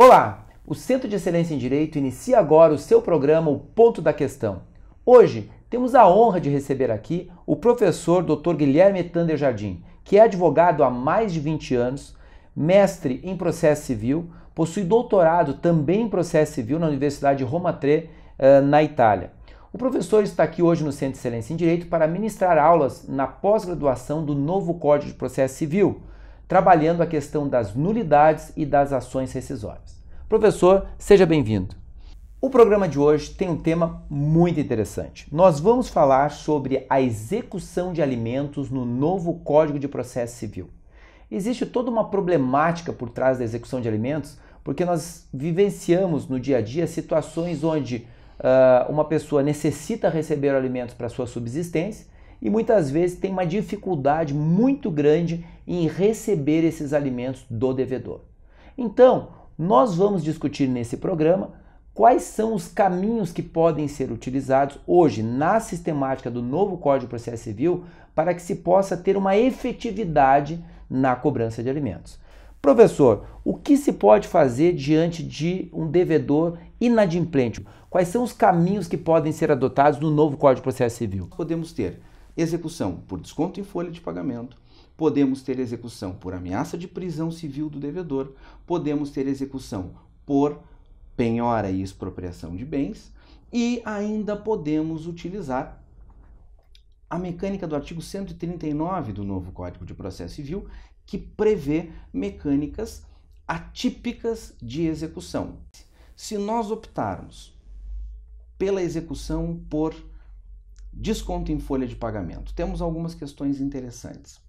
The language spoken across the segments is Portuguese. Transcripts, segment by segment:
Olá! O Centro de Excelência em Direito inicia agora o seu programa O Ponto da Questão. Hoje temos a honra de receber aqui o professor Dr. Guilherme Tander Jardim, que é advogado há mais de 20 anos, mestre em processo civil, possui doutorado também em processo civil na Universidade Roma Tre, na Itália. O professor está aqui hoje no Centro de Excelência em Direito para ministrar aulas na pós-graduação do novo Código de Processo Civil, trabalhando a questão das nulidades e das ações rescisórias. Professor, seja bem-vindo. O programa de hoje tem um tema muito interessante. Nós vamos falar sobre a execução de alimentos no novo Código de Processo Civil. Existe toda uma problemática por trás da execução de alimentos, porque nós vivenciamos no dia a dia situações onde uma pessoa necessita receber alimentos para sua subsistência e muitas vezes tem uma dificuldade muito grande em receber esses alimentos do devedor. Então, nós vamos discutir nesse programa quais são os caminhos que podem ser utilizados hoje na sistemática do novo Código de Processo Civil para que se possa ter uma efetividade na cobrança de alimentos. Professor, o que se pode fazer diante de um devedor inadimplente? Quais são os caminhos que podem ser adotados no novo Código de Processo Civil? Podemos ter execução por desconto em folha de pagamento, podemos ter execução por ameaça de prisão civil do devedor, podemos ter execução por penhora e expropriação de bens e ainda podemos utilizar a mecânica do artigo 139 do novo Código de Processo Civil, que prevê mecânicas atípicas de execução. Se nós optarmos pela execução por desconto em folha de pagamento, temos algumas questões interessantes.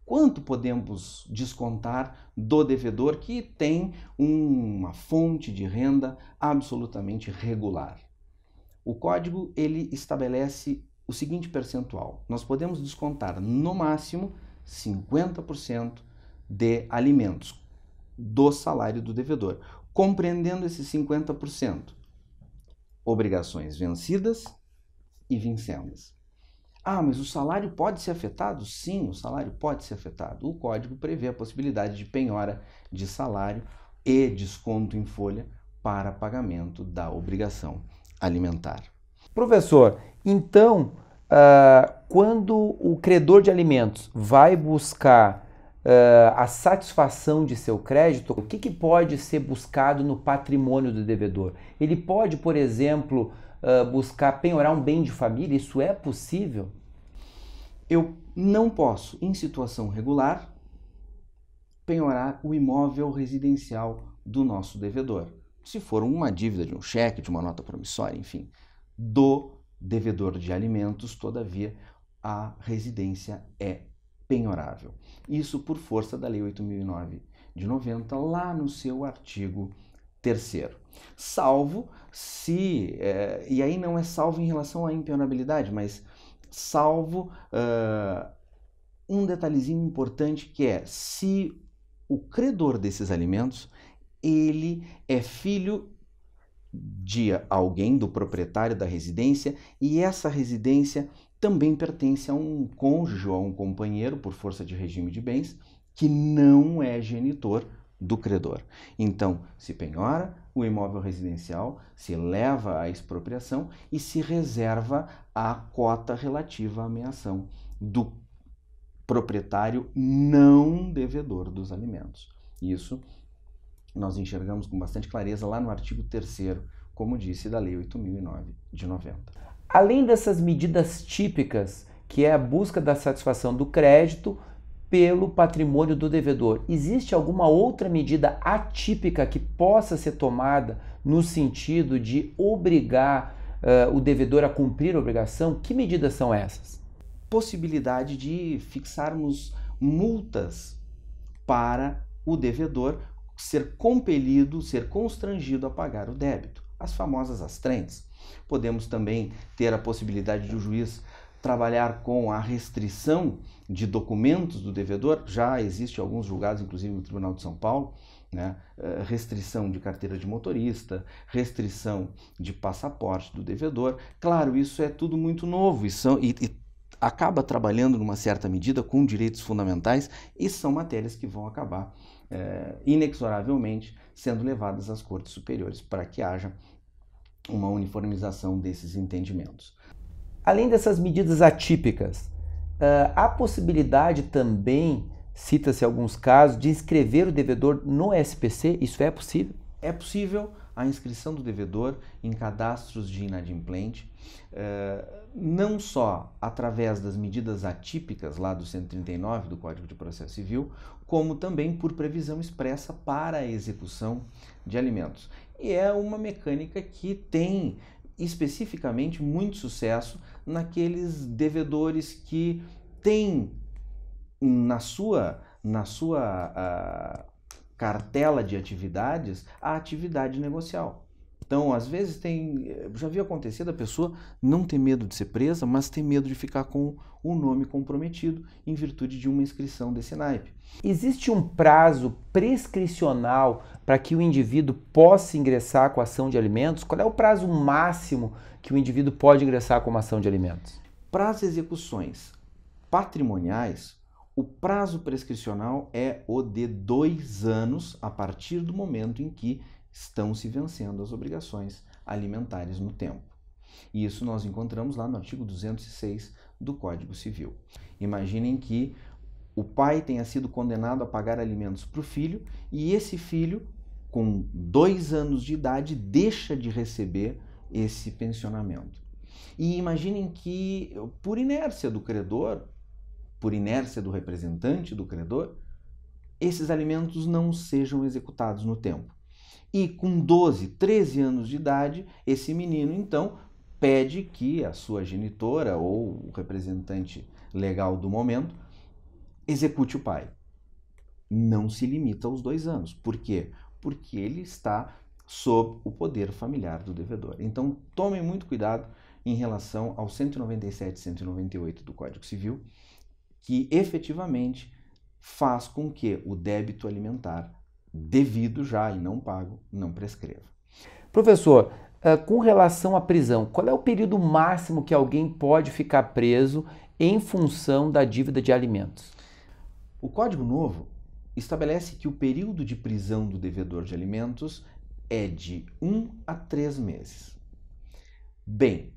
Quanto podemos descontar do devedor que tem uma fonte de renda absolutamente regular? O código ele estabelece o seguinte percentual: nós podemos descontar no máximo 50% de alimentos do salário do devedor, compreendendo esses 50%, obrigações vencidas e vincendas. Mas o salário pode ser afetado? Sim, o salário pode ser afetado. O código prevê a possibilidade de penhora de salário e desconto em folha para pagamento da obrigação alimentar. Professor, então, quando o credor de alimentos vai buscar a satisfação de seu crédito, o que pode ser buscado no patrimônio do devedor? Ele pode, por exemplo, buscar penhorar um bem de família? Isso é possível? Eu não posso, em situação regular, penhorar o imóvel residencial do nosso devedor. Se for uma dívida de um cheque, de uma nota promissória, enfim, do devedor de alimentos, todavia, a residência é penhorável. Isso por força da Lei 8.009 de 90, lá no seu artigo 3º. Salvo se, e aí não é salvo em relação à impenhorabilidade, mas salvo um detalhezinho importante que é se o credor desses alimentos ele é filho de alguém, do proprietário da residência, e essa residência também pertence a um cônjuge ou a um companheiro, por força de regime de bens, que não é genitor do credor. Então, se penhora o imóvel residencial, se leva à expropriação e se reserva a cota relativa à ameação do proprietário não devedor dos alimentos. Isso nós enxergamos com bastante clareza lá no artigo 3º, como disse, da Lei 8.009 de 90. Além dessas medidas típicas, que é a busca da satisfação do crédito pelo patrimônio do devedor, existe alguma outra medida atípica que possa ser tomada no sentido de obrigar o devedor a cumprir a obrigação? Que medidas são essas? Possibilidade de fixarmos multas para o devedor ser compelido, ser constrangido a pagar o débito, as famosas astrentes. Podemos também ter a possibilidade de o juiz trabalhar com a restrição de documentos do devedor. Já existe alguns julgados, inclusive no Tribunal de São Paulo, né? Restrição de carteira de motorista, restrição de passaporte do devedor. Claro, isso é tudo muito novo e acaba trabalhando numa certa medida com direitos fundamentais e são matérias que vão acabar inexoravelmente sendo levadas às cortes superiores para que haja uma uniformização desses entendimentos. Além dessas medidas atípicas, há possibilidade também, cita-se alguns casos, de inscrever o devedor no SPC? Isso é possível? É possível a inscrição do devedor em cadastros de inadimplente, não só através das medidas atípicas lá do 139 do Código de Processo Civil, como também por previsão expressa para a execução de alimentos. E é uma mecânica que tem especificamente muito sucesso naqueles devedores que têm na sua cartela de atividades a atividade negocial. Então, às vezes já vi acontecer da pessoa não ter medo de ser presa, mas ter medo de ficar com o nome comprometido em virtude de uma inscrição desse naipe. Existe um prazo prescricional para que o indivíduo possa ingressar com a ação de alimentos? Qual é o prazo máximo que o indivíduo pode ingressar com uma ação de alimentos? Para as execuções patrimoniais, o prazo prescricional é o de 2 anos a partir do momento em que estão se vencendo as obrigações alimentares no tempo. E isso nós encontramos lá no artigo 206 do Código Civil. Imaginem que o pai tenha sido condenado a pagar alimentos para o filho e esse filho, com 2 anos de idade, deixa de receber esse pensionamento. E imaginem que, por inércia do credor, por inércia do representante do credor, esses alimentos não sejam executados no tempo. E com 12, 13 anos de idade, esse menino, então, pede que a sua genitora ou o representante legal do momento execute o pai. Não se limita aos 2 anos. Por quê? Porque ele está sob o poder familiar do devedor. Então, tomem muito cuidado em relação ao 197 e 198 do Código Civil, que efetivamente faz com que o débito alimentar devido já e não pago não prescreva. Professor, com relação à prisão, qual é o período máximo que alguém pode ficar preso em função da dívida de alimentos? O Código Novo estabelece que o período de prisão do devedor de alimentos é de 1 a 3 meses. Bem,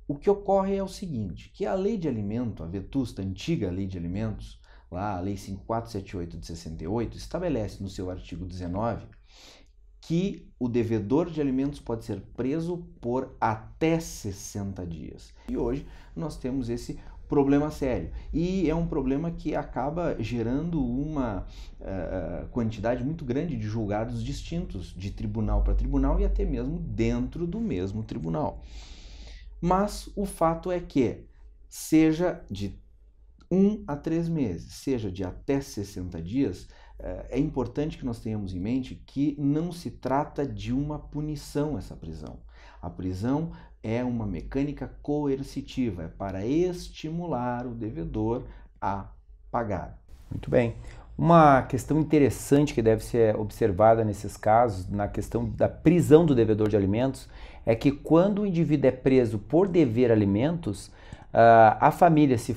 o que ocorre é o seguinte, que a lei de alimento, a vetusta antiga lei de alimentos, lá a lei 5478 de 68, estabelece no seu artigo 19 que o devedor de alimentos pode ser preso por até 60 dias. E hoje nós temos esse problema sério. E é um problema que acaba gerando uma quantidade muito grande de julgados distintos de tribunal para tribunal e até mesmo dentro do mesmo tribunal. Mas o fato é que, seja de 1 a 3 meses, seja de até 60 dias, é importante que nós tenhamos em mente que não se trata de uma punição essa prisão. A prisão é uma mecânica coercitiva, é para estimular o devedor a pagar. Muito bem. Uma questão interessante que deve ser observada nesses casos, na questão da prisão do devedor de alimentos, é que quando o indivíduo é preso por dever alimentos, a família, se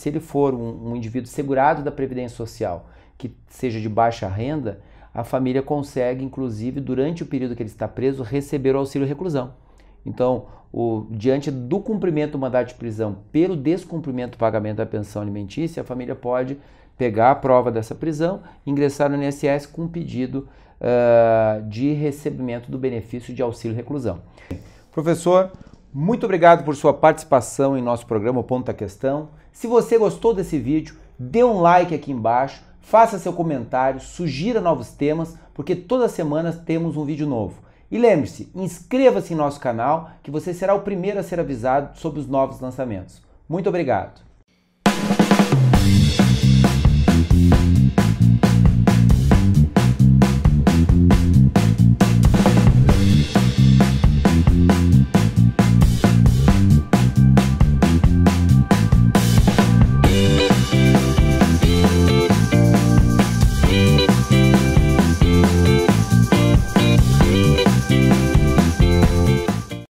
ele for um indivíduo segurado da Previdência Social, que seja de baixa renda, a família consegue, inclusive, durante o período que ele está preso, receber o auxílio reclusão. Então, diante do cumprimento do mandado de prisão pelo descumprimento do pagamento da pensão alimentícia, a família pode pegar a prova dessa prisão, ingressar no INSS com um pedido de recebimento do benefício de auxílio reclusão. Professor, muito obrigado por sua participação em nosso programa O Ponto da Questão. Se você gostou desse vídeo, dê um like aqui embaixo, faça seu comentário, sugira novos temas, porque toda semana temos um vídeo novo. E lembre-se, inscreva-se em nosso canal, que você será o primeiro a ser avisado sobre os novos lançamentos. Muito obrigado!